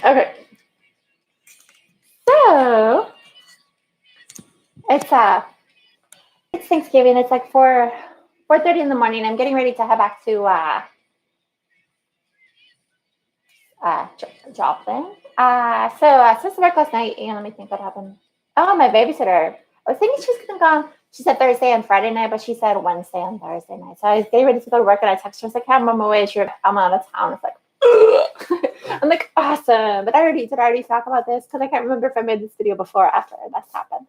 Okay. So it's Thanksgiving. It's like 4:30 in the morning. I'm getting ready to head back to Joplin. Since work last night, and let me think what happened. Oh, my babysitter. I was thinking she was gonna go. She said Thursday and Friday night, but she said Wednesday and Thursday night. So I was getting ready to go to work, and I texted her. I was like, "I'm on my way." She was like, "I'm out of town." It's like, I'm like, awesome. But did I already talk about this? Because I can't remember if I made this video before or after this happened.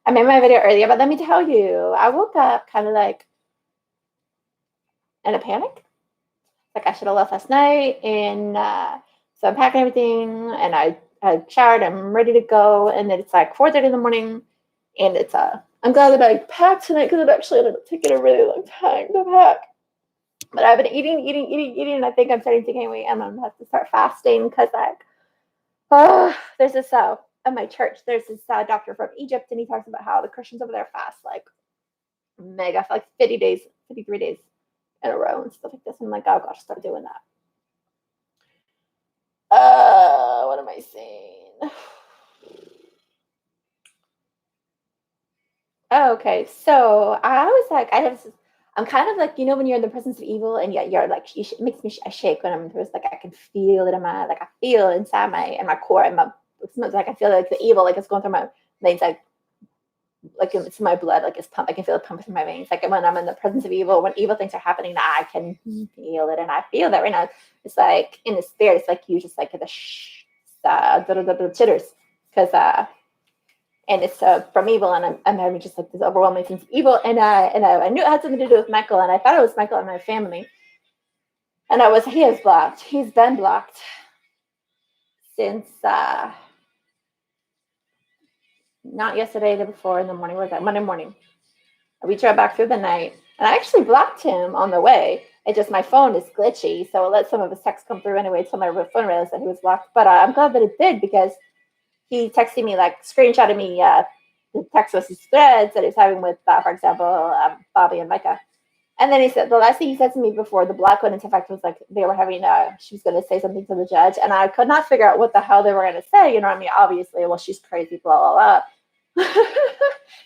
I made my video earlier, but let me tell you, I woke up kind of like in a panic. Like I should have left last night, and so I'm packing everything, and I showered. I'm ready to go, and then it's like 4:30 in the morning, and it's I'm glad that I packed tonight because it actually ended up taking a really long time to pack. But I've been eating, and I think I'm starting to gain weight. I'm gonna have to start fasting because there's this at my church. There's this doctor from Egypt, and he talks about how the Christians over there fast like mega for like 50 days, 53 days in a row and stuff like this. I'm like, oh gosh, start doing that. What am I saying? Oh, okay, so I was like, I'm kind of like, when you're in the presence of evil, and yet you're like, it makes me shake when I'm in like I can feel it I feel it inside in my core, and it's like I feel like the evil, like it's going through my veins, like it's my blood, like it's pump. I can feel it pumping through my veins. Like when I'm in the presence of evil, when evil things are happening, I can feel it, and I feel that right now. It's like in the spirit, it's like you just like the chitters, because and it's from evil, and I'm having just like this overwhelming sense of evil, and I knew it had something to do with Michael, and I thought it was Michael and my family, and he is blocked. He's been blocked since not yesterday, the before in the morning. Was that Monday morning? We drove back through the night, and I actually blocked him on the way. It just my phone is glitchy, so it let some of his texts come through anyway until my phone realized that he was blocked. But I'm glad that it did, because he texted me, like screenshotted me the text message threads that he's having with, for example, Bobby and Micah. And then he said the last thing he said to me before the block went into effect was like they were having she was going to say something to the judge, and I could not figure out what the hell they were going to say. You know what I mean? Obviously, well, she's crazy, blah blah blah.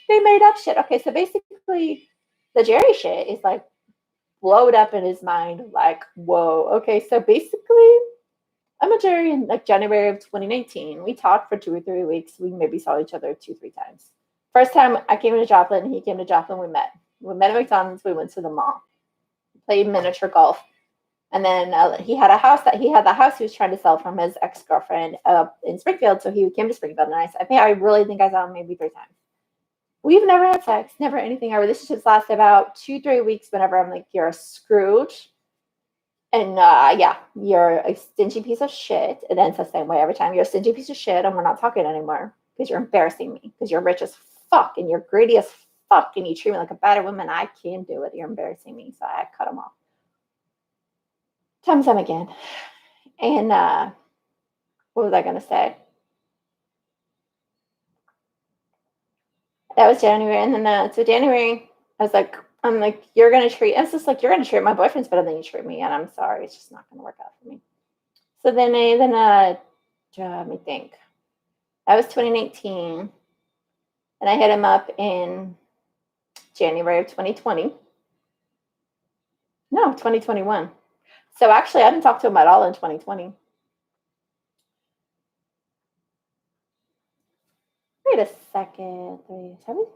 They made up shit. Okay, so basically, the Jerry shit is like blowed up in his mind. Like, whoa. Okay, so basically, I'm a Jerry in like January of 2019. We talked for 2 or 3 weeks. We maybe saw each other 2-3 times. First time I came to Joplin, he came to Joplin. We met. We met at McDonald's. We went to the mall, played miniature golf, and then he had the house he was trying to sell from his ex-girlfriend in Springfield. So he came to Springfield, and I really think I saw him maybe 3 times. We've never had sex, never anything. Our relationships last about 2-3 weeks. Whenever I'm like, you're a Scrooge, and yeah, you're a stingy piece of shit. And then it's the same way every time. You're a stingy piece of shit, and we're not talking anymore because you're embarrassing me, because you're rich as fuck and you're greedy as fuck, and you treat me like a better woman. I can't do it. You're embarrassing me, so I cut him off. Time again. And what was I gonna say? That was January, and then so January, I'm like, you're gonna treat. It's just like you're gonna treat my boyfriend's better than you treat me, and I'm sorry, it's just not gonna work out for me. So then let me think. That was 2019, and I hit him up in January of 2020. No, 2021. So actually, I didn't talk to him at all in 2020. Wait a second. 3, 7?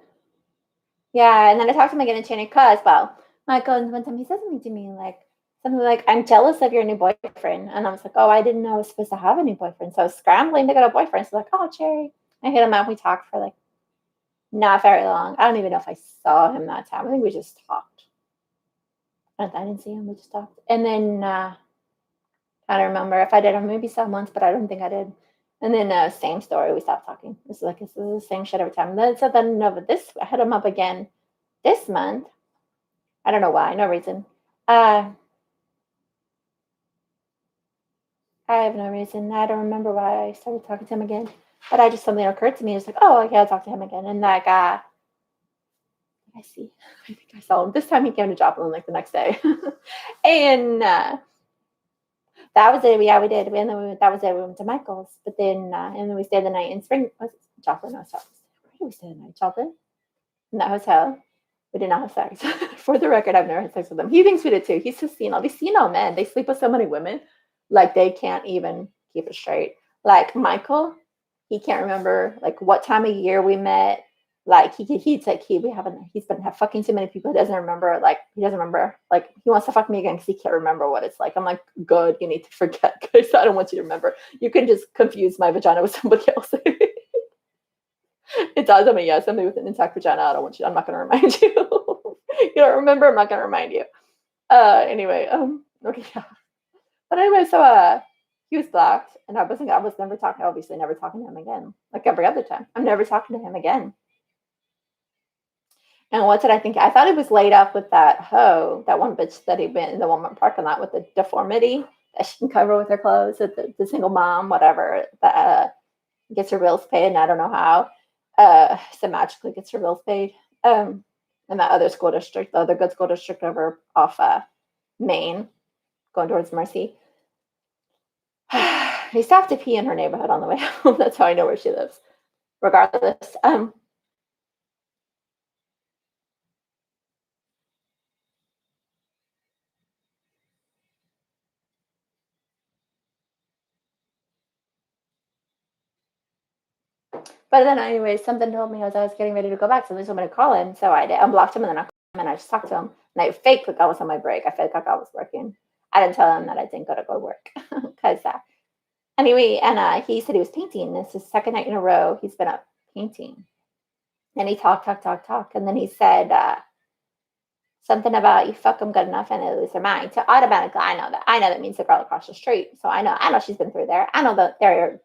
Yeah, and then I talked to him again in January because, well, Michael, one time he said something to me like, something like, I'm jealous of your new boyfriend. And I was like, oh, I didn't know I was supposed to have a new boyfriend. So I was scrambling to get a boyfriend. So like, oh, Jerry. I hit him up. We talked for like not very long. I don't even know if I saw him that time. I think we just talked. I didn't see him. We just talked. And then I don't remember if I did. I maybe saw him once, but I don't think I did. And then same story. We stopped talking. This is the same shit every time. And then so then no, but I hit him up again this month. I don't know why. No reason. I have no reason. I don't remember why I started talking to him again. But something occurred to me. It's like, oh, okay, I'll talk to him again. And like, I see. I think I saw him. This time he came to Joplin like the next day. And that was it. Yeah, we did. And then that was it. We went to Michael's, but then and then we stayed the night in Spring. Was it Joplin? No, Joplin. Where did we stay the night? Joplin? In that hotel. We did not have sex. For the record, I've never had sex with him. He thinks we did too. He's just senile. These senile men, they sleep with so many women, like they can't even keep it straight. Like Michael, he can't remember like what time of year we met. Like he's like he's been fucking too many people. He doesn't remember. Like he doesn't remember. Like he wants to fuck me again because he can't remember what it's like. I'm like, good. You need to forget because I don't want you to remember. You can just confuse my vagina with somebody else. It does. I mean, yeah, somebody with an intact vagina. I don't want you. I'm not going to remind you. You don't remember. I'm not going to remind you. Anyway. Okay. Yeah. But anyway, so he was blocked, and I was never talking. Obviously, never talking to him again. Like every other time, I'm never talking to him again. And what did I think? I thought he was laid up with that hoe, that one bitch that he went in the Walmart parking lot with the deformity that she can cover with her clothes. The single mom, whatever, that gets her bills paid, and I don't know how. So magically gets her bills paid. And that other school district, the other good school district over off Maine, going towards Mercy. He stopped to pee in her neighborhood on the way home. That's how I know where she lives. Regardless, but then anyway, something told me as I was getting ready to go back, somebody told me to call him, so I did. Unblocked him, and then I called him, and I just talked to him, and I faked like I was on my break. I faked like I was working. I didn't tell him that I didn't go to work because anyway, and he said he was painting. This is the second night in a row he's been up painting, and he talked, and then he said something about you fuck them good enough and they lose their mind. So automatically, I know that means the girl across the street. So I know she's been through there. I know that they're,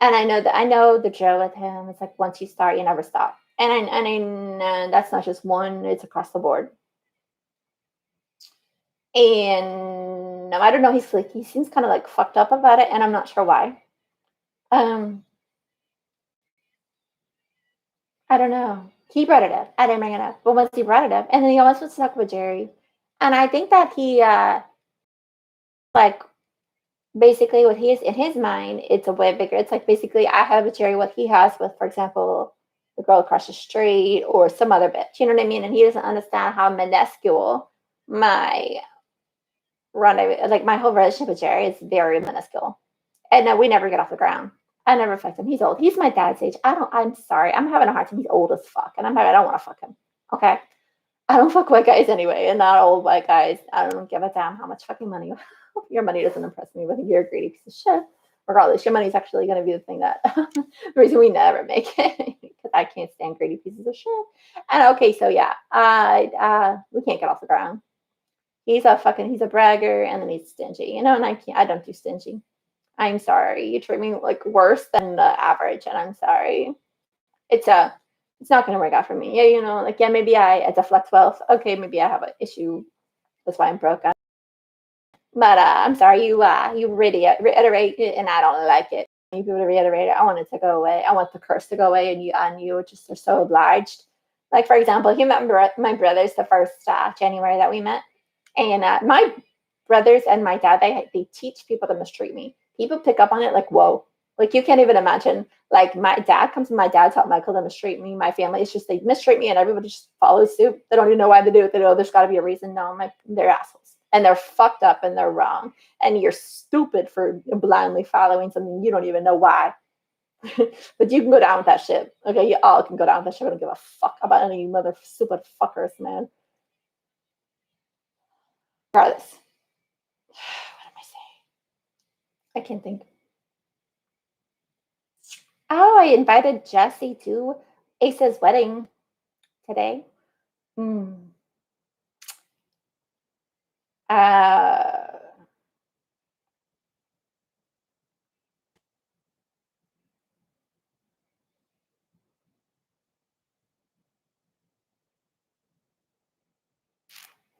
and I know the Joe with him. It's like once you start, you never stop. And I know that's not just one; it's across the board. And I don't know. He seems kind of like fucked up about it, and I'm not sure why. Um, I don't know. He brought it up. I didn't bring it up, but once he brought it up, and then he almost was stuck with Jerry, and I think that he like basically what he is in his mind, it's a way bigger. It's like basically I have a Jerry what he has with, for example, the girl across the street or some other bitch. You know what I mean? And he doesn't understand how minuscule my like my whole relationship with Jerry is very minuscule. And no, we never get off the ground. I never fucked him. He's old. He's my dad's age. I'm sorry. I'm having a hard time. He's old as fuck. And I don't want to fuck him. Okay. I don't fuck white guys anyway, and not old white guys. I don't give a damn how much fucking money. Your money doesn't impress me. Whether you're a greedy piece of shit, regardless, your money's actually going to be the thing that the reason we never make it because I can't stand greedy pieces of shit. And okay, so yeah, we can't get off the ground. He's a bragger, and then he's stingy, you know. And I don't do stingy. I'm sorry. You treat me like worse than the average, and I'm sorry. It's not going to work out for me. Yeah, you know, like, yeah, maybe I deflect wealth. Okay, maybe I have an issue. That's why I'm broke. But I'm sorry, you reiterate it, and I don't like it. You people to reiterate it. I want it to go away. I want the curse to go away, and you just are so obliged. Like for example, he met my brothers the first January that we met, and my brothers and my dad they teach people to mistreat me. People pick up on it like whoa, like you can't even imagine. Like my dad taught Michael to mistreat me. My family is just they mistreat me, and everybody just follows suit. They don't even know why they do it. They know there's got to be a reason. No, they're assholes, and they're fucked up, and they're wrong, and you're stupid for blindly following something you don't even know why. But you can go down with that shit. Okay, you all can go down with that shit. I don't give a fuck about any of you mother stupid fuckers, man. Regardless. What am I saying? I can't think. Oh, I invited Jesse to Ace's wedding today. Hmm. Uh,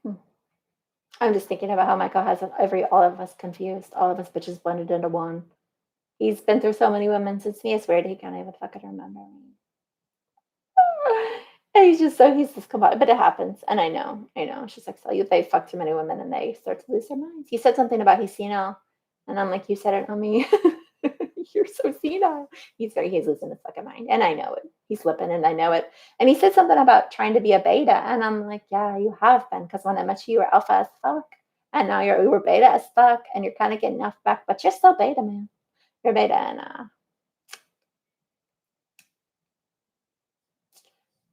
hmm. I'm just thinking about how Michael has all of us confused, all of us bitches blended into one. He's been through so many women since me. I swear he can't even fucking remember me. And he's just come out, but it happens, and I know. It's just like so they fuck too many women and they start to lose their minds. He said something about he's senile, and I'm like, you said it on me. You're so senile. He's losing his fucking mind, and I know it. He's slipping, and I know it. And he said something about trying to be a beta, and I'm like, yeah, you have been, because when I met you, you were alpha as fuck, and now you were beta as fuck, and you're kind of getting alpha back, but you're still beta, man. You're beta, and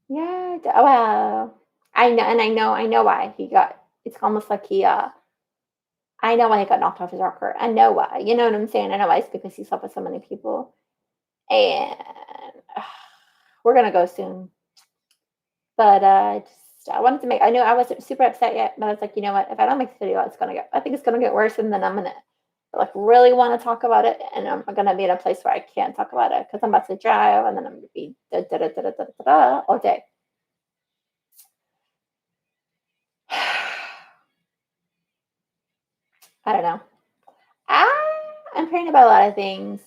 yeah, well, I know why he got. It's almost like I know why he got knocked off his rocker. I know why. You know what I'm saying? I know why. It's because he slept with so many people, and we're gonna go soon. But I wanted to make. I knew I wasn't super upset yet, but I was like, you know what? If I don't make the video, it's gonna get. I think it's gonna get worse, and then I'm gonna like really want to talk about it, and I'm gonna be in a place where I can't talk about it because I'm about to drive, and then I'm gonna be all day. I don't know. I'm praying about a lot of things.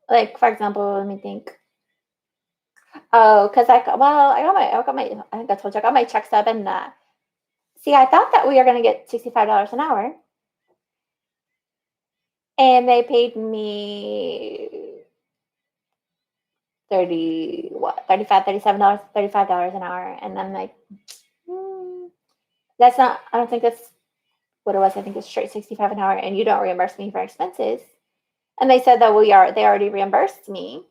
Like for example, let me think. Oh, because I got my, I think I told you I got my check stub, and see, I thought that we were gonna get $65 an hour, and they paid me 35 $37 $35 an hour, and I'm like, hmm, that's not. I don't think that's what it was. I think it's straight 65 an hour, and you don't reimburse me for expenses. And they said that they already reimbursed me.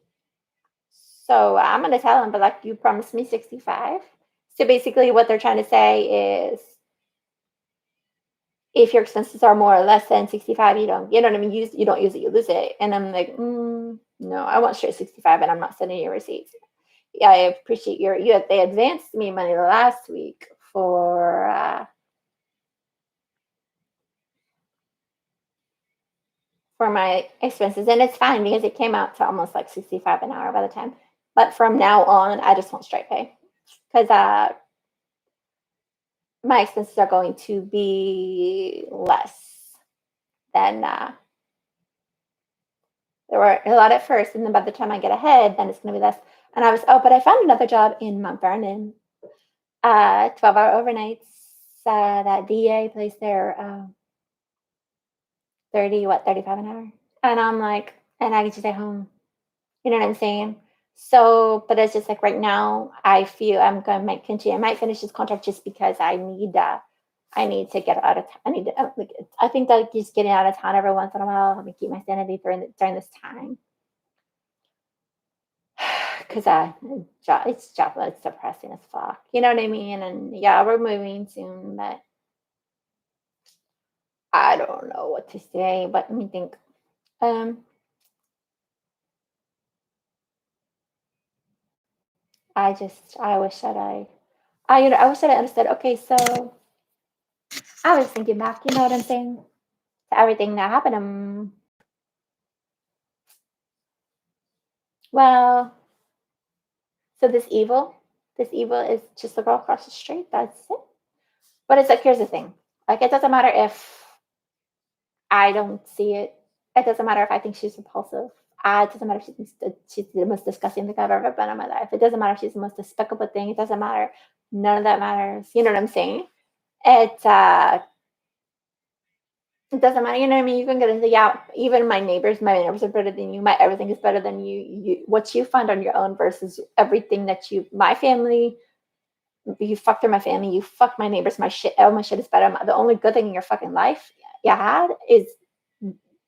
So I'm gonna tell them, but like you promised me 65. So basically, what they're trying to say is, if your expenses are more or less than 65, you know what I mean. You don't use it, you lose it. And I'm like, no, I want straight 65, and I'm not sending you receipts. Yeah, I appreciate they advanced me money last week for my expenses, and it's fine because it came out to almost like 65 an hour by the time. But from now on, I just want straight pay because my expenses are going to be less than there were a lot at first, and then by the time I get ahead, then it's going to be less. And but I found another job in Mount Vernon, 12-hour overnights. That DA place there, 35 an hour, and I'm like, and I get to stay home. You know what I'm saying? So, but it's just like right now, I feel I'm going to continue. I might finish this contract just because I need to get out of town. I need to, like, I think that just getting out of town every once in a while help me keep my sanity during this time. Because it's depressing as fuck. You know what I mean? And yeah, we're moving soon, but I don't know what to say. But let me think. Um, I wish that I wish that I understood. Okay, so I was thinking back. You know what I'm saying? To everything that happened. Well, so this evil is just the girl across the street. That's it. But it's like, here's the thing. Like, it doesn't matter if I don't see it. It doesn't matter if I think she's repulsive. It doesn't matter if she's the most disgusting thing I've ever been in my life. It doesn't matter if she's the most despicable thing. It doesn't matter. None of that matters. You know what I'm saying? It it doesn't matter. You know what I mean? You can get into, yeah. Even my neighbors are better than you. My everything is better than you. What you find on your own versus everything that my family. You fucked through my family. You fucked my neighbors. My shit. All my shit is better. The only good thing in your fucking life you had is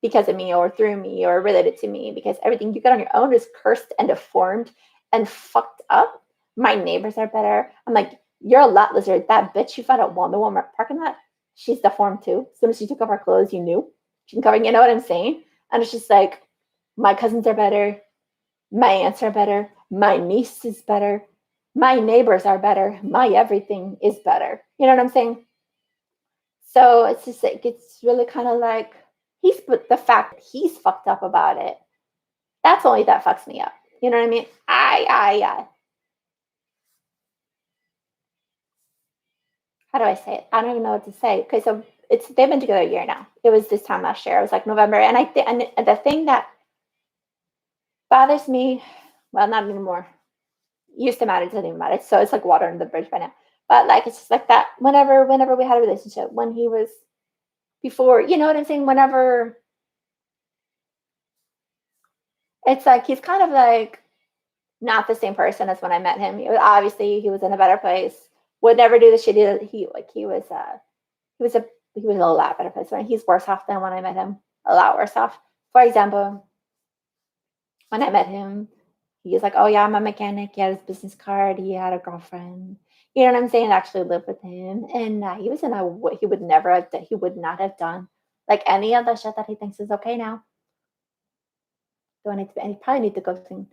because of me or through me or related to me, because everything you got on your own is cursed and deformed and fucked up. My neighbors are better. I'm like, you're a lot lizard. That bitch you found at the Walmart parking lot, she's deformed too. As soon as she took off her clothes, you knew. She's covering, you know what I'm saying? And it's just like, my cousins are better. My aunts are better. My niece is better. My neighbors are better. My everything is better. You know what I'm saying? So it's just like, it's really kind of like, but the fact that he's fucked up about it, that's only that fucks me up. You know what I mean? How do I say it? I don't even know what to say. Okay, so they've been together a year now. It was this time last year. It was like November, and and the thing that bothers me, well, not anymore. used to matter, doesn't even matter. So it's like water under the bridge by now. But like it's just like that. Whenever we had a relationship, when he was before, you know what I'm saying? Whenever it's like he's kind of like not the same person as when I met him. Obviously, he was in a better place. Would never do the shit he was a he was in a lot better place. He's worse off than when I met him. A lot worse off. For example, when I met him, he was like, "Oh yeah, I'm a mechanic." He had his business card. He had a girlfriend. You know what I'm saying? Actually lived with him, and he was in a what he would never have done. He would not have done like any of the shit that he thinks is okay now. Do I need to? I probably need to go soon.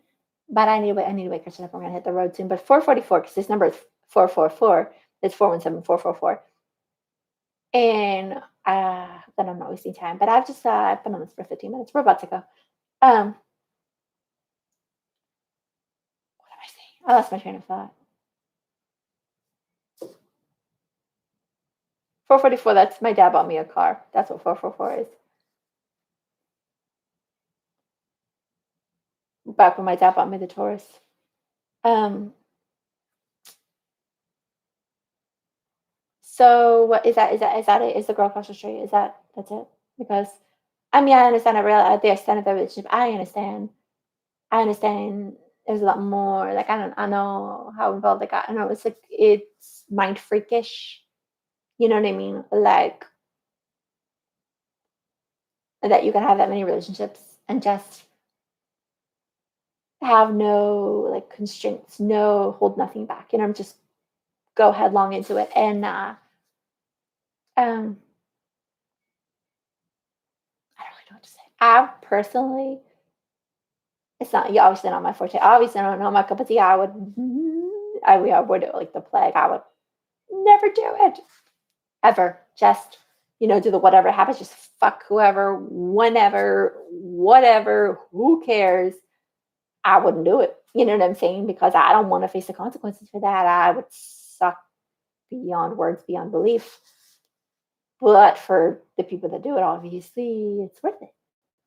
But I need to wake up. We're gonna hit the road soon. But 444, because this number is 444. It's 417-444. And then I'm not wasting time. But I've been on this for 15 minutes. We're about to go. What am I saying? I lost my train of thought. 444, that's my dad bought me a car. That's what 444 is. Back when my dad bought me the Taurus. So what is that it? Is the girl across the street? That's it? Because I mean I understand the extent of the relationship. I understand. I understand there's a lot more. Like I know how involved they got. I know it's like it's mind freakish. You know what I mean? Like that you can have that many relationships and just have no like constraints, no hold nothing back. You know, just go headlong into it. And um I don't really know what to say. I personally it's not yeah, obviously not my forte. Obviously I don't know my cup of tea. I would do it like the plague. I would never do it. Ever. Just, do the whatever happens, just fuck whoever, whenever, whatever, who cares? I wouldn't do it. You know what I'm saying? Because I don't want to face the consequences for that. I would suck beyond words, beyond belief. But for the people that do it, obviously, it's worth it.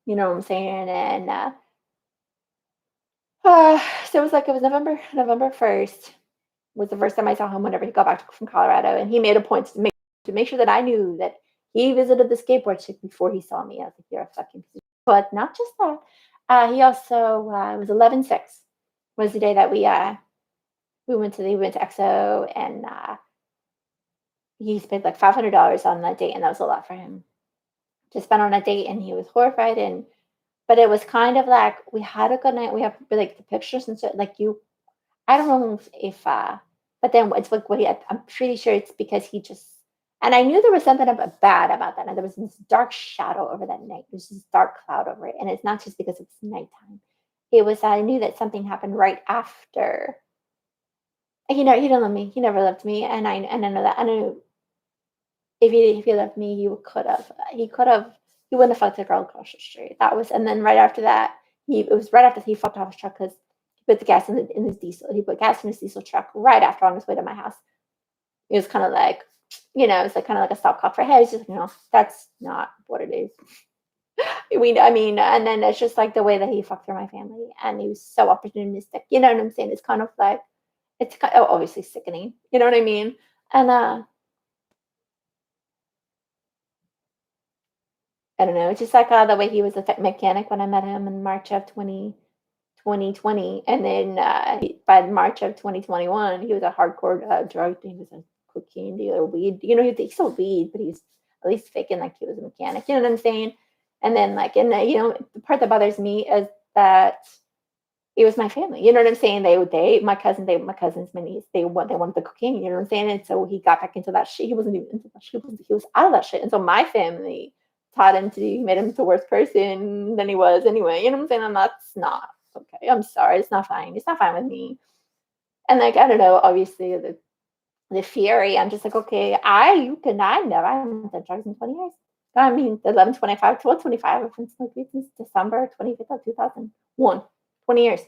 You know what I'm saying? And so it was November 1st was the first time I saw him whenever he got back from Colorado, and he made a point to make sure that I knew that he visited the skateboard chick before he saw me. I was like, "You're a fucking piece of shit." But not just that. He also it was 11/6 was the day that we went to EXO, and he spent like $500 on that date, and that was a lot for him to spend on a date. And he was horrified, but it was kind of like we had a good night. We have like the pictures and shit. Like you I don't know if but then it's like what I'm pretty sure it's because he just and I knew there was something bad about that. And there was this dark shadow over that night. There's this dark cloud over it. And it's not just because it's nighttime. It was I knew that something happened right after. He didn't love me. He never loved me. And I know that. I knew if he loved me, he wouldn't have fucked the girl across the street. That was and then right after that, it was right after he fucked off his truck because put the gas in his diesel. He put gas in his diesel truck right after on his way to my house. It was kind of like, it's like kind of like a stop clock for hey, it's just that's not what it is. I mean, and then it's just like the way that he fucked through my family, and he was so opportunistic. You know what I'm saying? It's kind of like it's obviously sickening. You know what I mean? And I don't know. It's just like the way he was a mechanic when I met him in March of 2020, and then by March of 2021, he was a hardcore drug. He was a cocaine dealer, weed. He sold weed, but he's at least faking like he was a mechanic. You know what I'm saying? And then the part that bothers me is that it was my family. You know what I'm saying? My cousins, my niece, they wanted the cocaine. You know what I'm saying? And so he got back into that shit. He wasn't even into that shit. He was out of that shit. And so my family made him the worst person than he was anyway. You know what I'm saying? And that's not okay. I'm sorry. It's not fine. It's not fine with me. And like, I don't know, obviously the fury, I'm just like, okay, I haven't done drugs in 20 years. I mean, 11, 25, 12, 25, since December 25th of 2001, 20 years.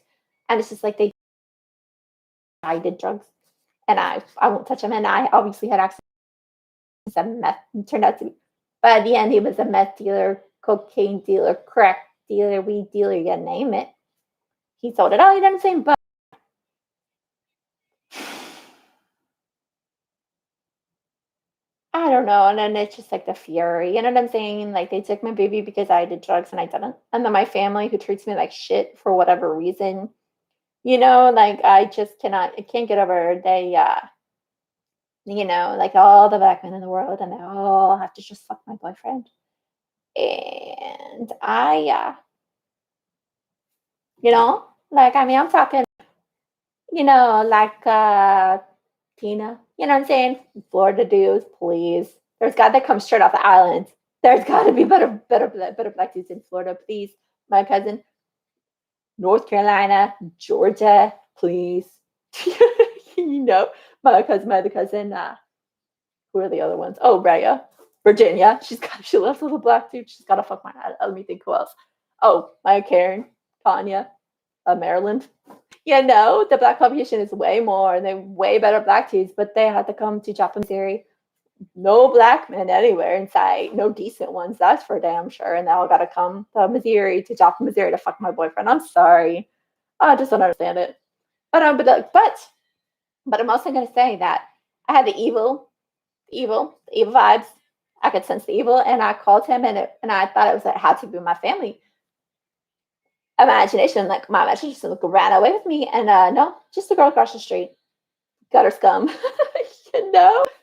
And it's just like I did drugs and I won't touch them. And I obviously had access to meth, turned out to be. But at the end, he was a meth dealer, cocaine dealer, crack dealer, weed dealer, you name it. He sold it all, you know what I'm saying? But I don't know. And then it's just like the fury. You know what I'm saying? Like they took my baby because I did drugs and I didn't. And then my family who treats me like shit for whatever reason. Like I just cannot I can't get over like all the black men in the world and they all have to just fuck my boyfriend. And like I mean I'm talking, like Tina, you know what I'm saying? Florida dudes, please. There's got to come straight off the island. There's got to be better black dudes in Florida, please. My cousin, North Carolina, Georgia, please. you know, my other cousin, who are the other ones? Oh, Rhea, Virginia. She loves little black dude. She's got to fuck my. Let me think who else. Oh, my Karen, Tanya, Maryland. The black population is way more and they're way better black dudes, but they had to come to Joplin, Missouri. No black men anywhere in sight, no decent ones, that's for damn sure. And they all got to come to Joplin, Missouri to fuck my boyfriend. I'm sorry. I just don't understand it. But I'm also going to say that I had the evil vibes. I could sense the evil, and I called him, and I thought it had to be my family imagination. Like my imagination ran away with me, and no, just the girl across the street, gutter scum,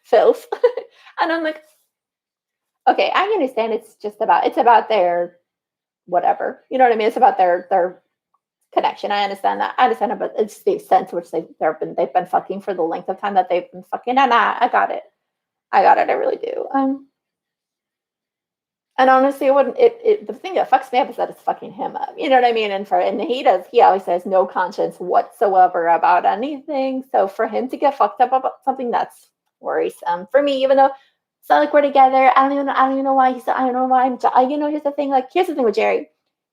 filth. And I'm like, okay, I understand. It's about their whatever. You know what I mean? It's about their connection. I understand that. I understand it, but it's the extent to which they've been fucking for the length of time that they've been fucking, and I got it. I got it. I really do. And honestly, it wouldn't. The thing that fucks me up is that it's fucking him up. You know what I mean? And he always has no conscience whatsoever about anything. So for him to get fucked up about something, that's worrisome for me. Even though it's not like we're together, I don't even know why I don't know why here's the thing. Like here's the thing with Jerry.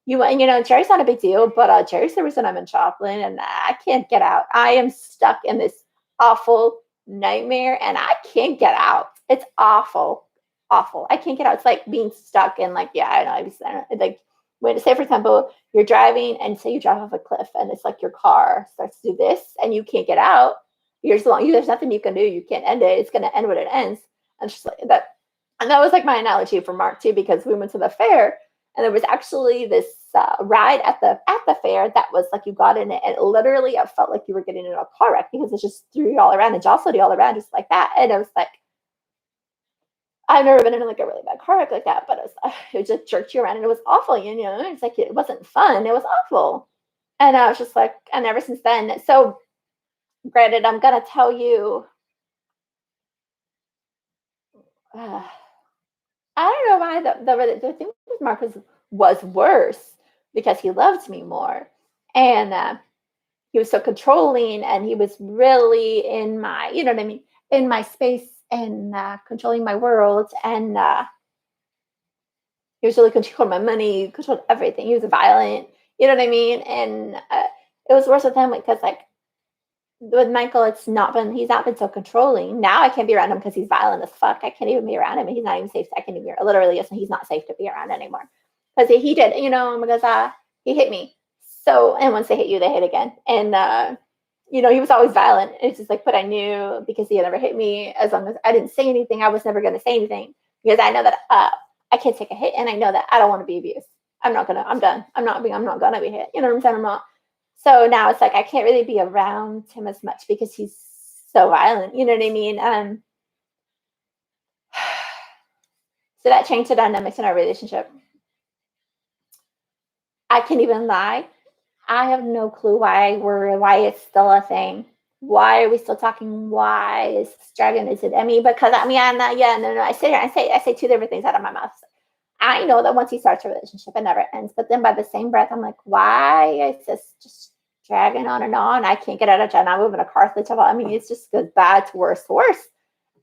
Jerry's not a big deal, but Jerry's the reason I'm in Joplin, and I can't get out. I am stuck in this awful nightmare, and I can't get out. It's awful. Awful. I can't get out. It's like being stuck in like, yeah, I know. Like when say for example, you're driving and say you drive off a cliff and it's like your car starts to do this and you can't get out. There's nothing you can do. You can't end it. It's gonna end when it ends. And just like that. And that was like my analogy for Mark too, because we went to the fair and there was actually this ride at the fair that was like you got in it and literally I felt like you were getting in a car wreck because it just threw you all around and jostled you all around just like that. And it was like I've never been in like a really bad car wreck like that, but it just jerked you around and it was awful. It's like it wasn't fun. It was awful. And I was just like, and ever since then. So, granted, I'm gonna tell you, I don't know why the thing with Marcus was worse because he loved me more, and he was so controlling, and he was really in my, you know what I mean, in my space and controlling my world, and he was really controlling my money, controlled everything. He was violent, you know what I mean? And it was worse with him because, like, with Michael, he's not been so controlling. Now I can't be around him because he's violent as fuck. I can't even be around him. He's not even safe. I can't even literally, he's not safe to be around anymore because he did, because he hit me. So, and once they hit you, they hit again. And, he was always violent. It's just like, but I knew because he had never hit me, as long as I didn't say anything, I was never going to say anything because I know that I can't take a hit, and I know that I don't want to be abused. I'm done. I'm not gonna be hit. You know what I'm saying? I'm not. So now it's like I can't really be around him as much because he's so violent. You know what I mean? So that changed the dynamics in our relationship. I can't even lie. I have no clue why it's still a thing. Why are we still talking? Why is this dragon? Is it Emmy? Because I'm not. Yeah, no. I sit here. I say two different things out of my mouth. I know that once he starts a relationship, it never ends. But then by the same breath, I'm like, why is this just dragging on and on? I can't get out of jail. I'm moving a Carthage. It's just goes bad to worse to worse.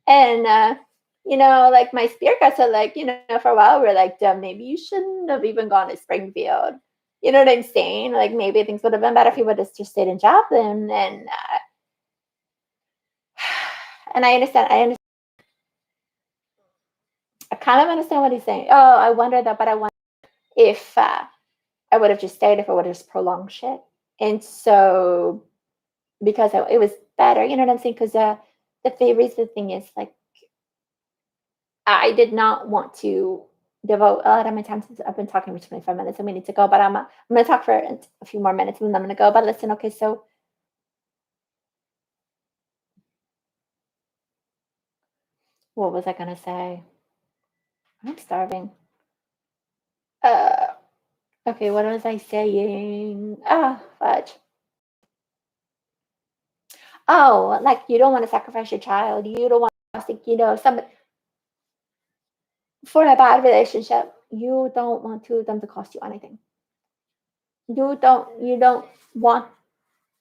And, like my spirit guide said, like, for a while, we're like, damn, maybe you shouldn't have even gone to Springfield. You know what I'm saying? Like, maybe things would have been better if he would have just stayed in Joplin. And I understand. I kind of understand what he's saying. Oh, I wonder that, but I wonder if I would have just stayed if it would have just prolonged shit. And so, because it was better, you know what I'm saying? Because the thing is, like, I did not want to devote a lot of my time since I've been talking for 25 minutes and we need to go, but I'm going to talk for a few more minutes and then I'm going to go. But listen, okay, so what was I going to say? I'm starving. Uh, okay, what was I saying? Ah, fudge. Oh, like you don't want to sacrifice your child. You don't want to think, somebody for a bad relationship. You don't want them to cost you anything. You don't want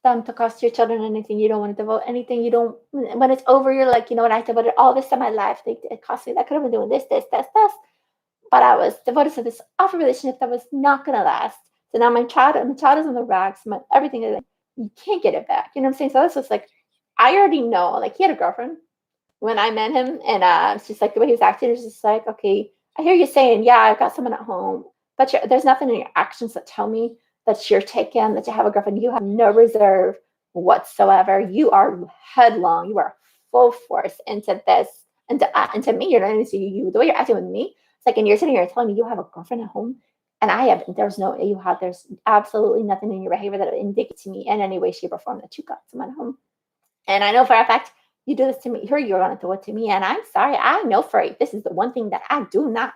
them to cost your children anything. You don't want to devote anything. You don't when it's over, you're like, you know what, I devoted all this to my life. It cost me. I could have been doing this. But I was devoted to this awful relationship that was not gonna last. So now my child is on the rocks. Everything is like, you can't get it back. You know what I'm saying? So that's just like I already know. Like he had a girlfriend when I met him, and it's just like the way he was acting is just like, okay, I hear you saying, yeah, I've got someone at home, but there's nothing in your actions that tell me that you're taken, that you have a girlfriend. You have no reserve whatsoever. You are headlong. You are full force into this, into me. You're not into you. The way you're acting with me, it's like, and you're sitting here telling me you have a girlfriend at home, and I have. There's absolutely nothing in your behavior that indicates to me in any way, shape, or form that you got someone at home. And I know for a fact you do this to me. Here you're going to do it to me. And I'm sorry. I know for it. This is the one thing that I do not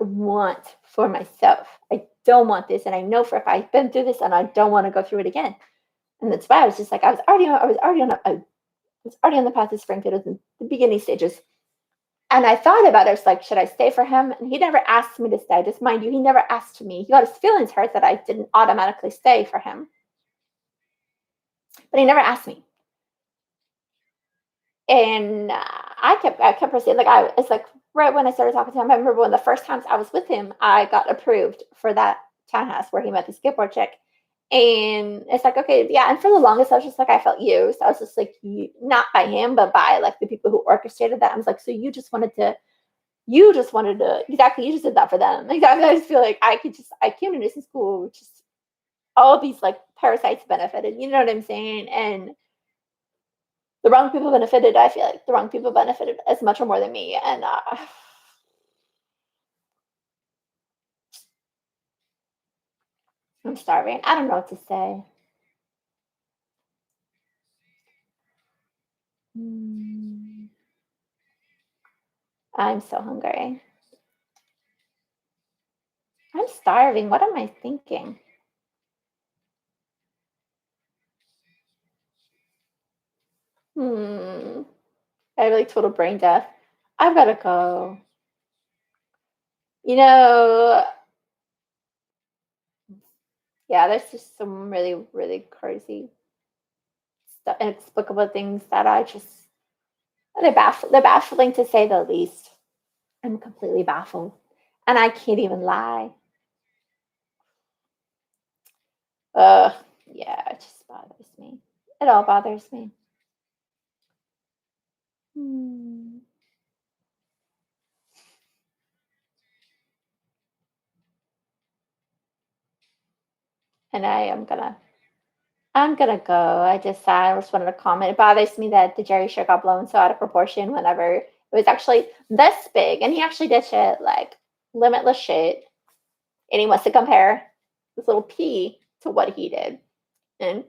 want for myself. I don't want this. And I know for if I've been through this and I don't want to go through it again. And that's why I was just like, I was already on the path to Springfield. It was in the beginning stages. And I thought about it. I was like, should I stay for him? And he never asked me to stay. Just mind you, he never asked me. He got his feelings hurt that I didn't automatically stay for him. But he never asked me. And I kept proceeding. It's like right when I started talking to him. I remember one of the first times I was with him, I got approved for that townhouse where he met the skateboard chick. And it's like, okay, yeah. And for the longest, I was just like, I felt used. I was just like, not by him, but by like the people who orchestrated that. I was like, so you just wanted to, exactly, you just did that for them. Exactly. I just feel like I came to nursing school, just all these like parasites benefited. You know what I'm saying? And the wrong people benefited. I feel like the wrong people benefited as much or more than me. And I'm starving. I don't know what to say. Mm, I'm so hungry. I'm starving. What am I thinking? Hmm. I have like total brain death. I've got to go. You know, yeah, there's just some really, really crazy stuff, inexplicable things that they're baffling to say the least. I'm completely baffled. And I can't even lie. Ugh, yeah, it just bothers me. It all bothers me. Hmm. And I'm gonna go. I just wanted to comment. It bothers me that the Jerry shirt got blown so out of proportion whenever it was actually this big, and he actually did shit like limitless shit, and he wants to compare this little pea to what he did and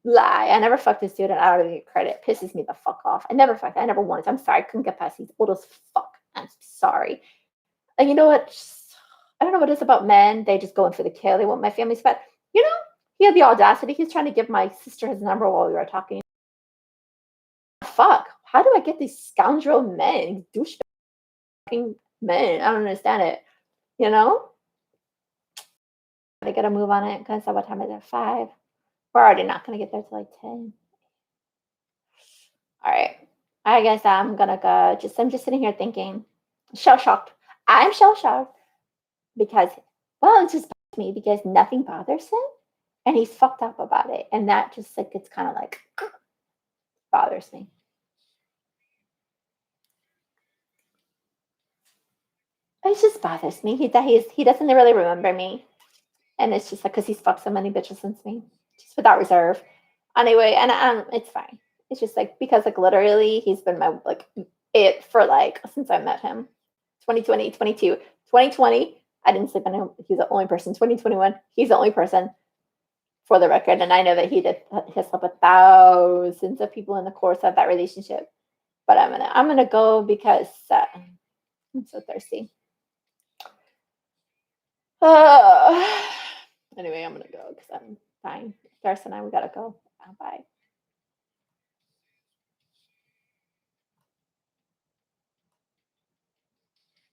lie. I never fucked this dude, and I don't even get credit. It pisses me the fuck off. I never fucked. I never wanted. To. I'm sorry. I couldn't get past. He's old as fuck. I'm sorry. And you know what? I don't know what it is about men. They just go in for the kill. They want my family's pet. You know, he had the audacity. He's trying to give my sister his number while we were talking. Fuck. How do I get these scoundrel men, douchebag men? I don't understand it. You know? I gotta move on it because what time is it? 5. We're already not gonna get there till like 10. All right. I guess I'm gonna go. I'm just sitting here thinking, shell shocked. I'm shell shocked because, well, it's just me because nothing bothers him and he's fucked up about it. And that just like, it's kind of like bothers me. It just bothers me. He doesn't really remember me. And it's just like, because he's fucked so many bitches since me, just without reserve. Anyway, and it's fine. It's just like, because like literally he's been my, like, it for like since I met him. 2020, 22, 2020. I didn't sleep on him. He's the only person. 2021, he's the only person for the record. And I know that he has slept with thousands of people in the course of that relationship. But I'm gonna go because I'm so thirsty. Anyway, I'm gonna go because I'm fine. Darcy and I, we gotta go. Bye.